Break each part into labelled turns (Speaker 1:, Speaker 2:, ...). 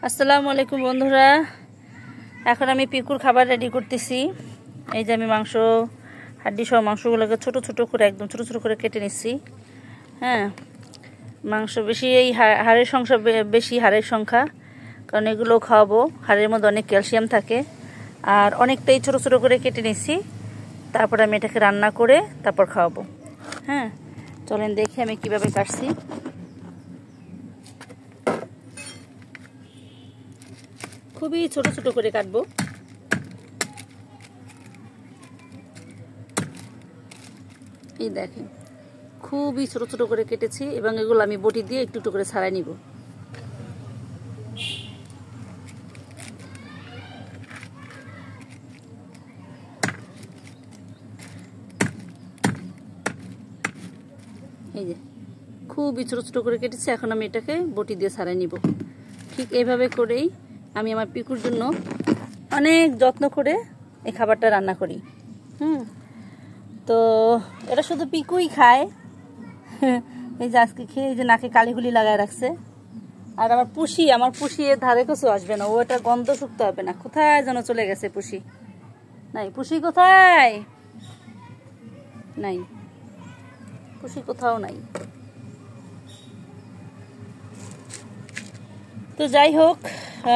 Speaker 1: আসসালামু আলাইকুম বন্ধুরা, এখন আমি পিকুর খাবার রেডি করতেছি। এই যে আমি মাংস হাড্ডি সহ মাংসগুলোকে ছোট ছোট করে একদম ছোট ছোট করে কেটে নিচ্ছি। হ্যাঁ, মাংস বেশি, এই হাড়ের সংখ্যা বেশি, হাড়ের সংখ্যা, কারণ এগুলো খাওয়াবো। হাড়ের মধ্যে অনেক ক্যালসিয়াম থাকে। আর অনেকটাই ছোট ছোট করে কেটে নিচ্ছি, তারপর আমি এটাকে রান্না করে তারপর খাওয়াবো। হ্যাঁ, চলেন দেখি আমি কিভাবে কাটছি। খুবই ছোট ছোট করে কাটবো। এই দেখেন, খুবই ছোট ছোট করে কেটেছি এবং এগুলো আমি বটি দিয়ে একটু একটু করে ছাড়াই নিব। এই যে খুবই ছোট ছোট করে কেটেছি, এখন আমি এটাকে বটি দিয়ে ছাড়াই নিব। ঠিক এইভাবে করেই আমি আমার পিকুর জন্য অনেক যত্ন করে এই খাবারটা রান্না করি। তো এটা শুধু পিকুই খায়। এই যে আজকে খেয়ে এই যে নাকে কালিগুলি লাগায় রাখছে। আর আমার পুষি এর ধারে কাছেও আসবে না, ও এটা গন্ধ শুকতে হবে না। কোথায় যেন চলে গেছে পুষি? নাই, পুষি কোথায়? নাই, পুষি কোথাও নাই। তো যাই হোক,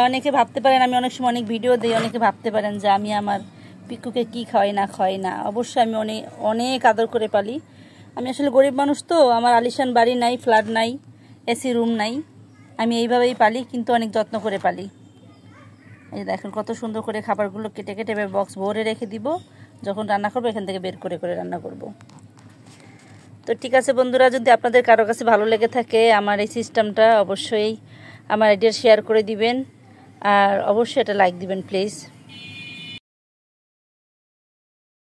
Speaker 1: অনেকে ভাবতে পারেন, আমি অনেক সময় অনেক ভিডিও দিই, অনেকে ভাবতে পারেন যে আমি আমার পিকুকে কি খাওয়াই না খাওয়াই না। অবশ্যই আমি অনেক অনেক আদর করে পালি। আমি আসলে গরিব মানুষ, তো আমার আলিশান বাড়ি নাই, ফ্ল্যাট নাই, এসি রুম নাই। আমি এইভাবেই পালি, কিন্তু অনেক যত্ন করে পালি। এই দেখেন কত সুন্দর করে খাবারগুলো কেটে কেটে বক্স ভরে রেখে দিব। যখন রান্না করবো এখান থেকে বের করে করে রান্না করব। তো ঠিক আছে বন্ধুরা, যদি আপনাদের কারো কাছে ভালো লেগে থাকে আমার এই সিস্টেমটা, অবশ্যই আমার আইডিয়া শেয়ার করে দিবেন। আর অবশ্যই এটা লাইক দিবেন প্লিজ।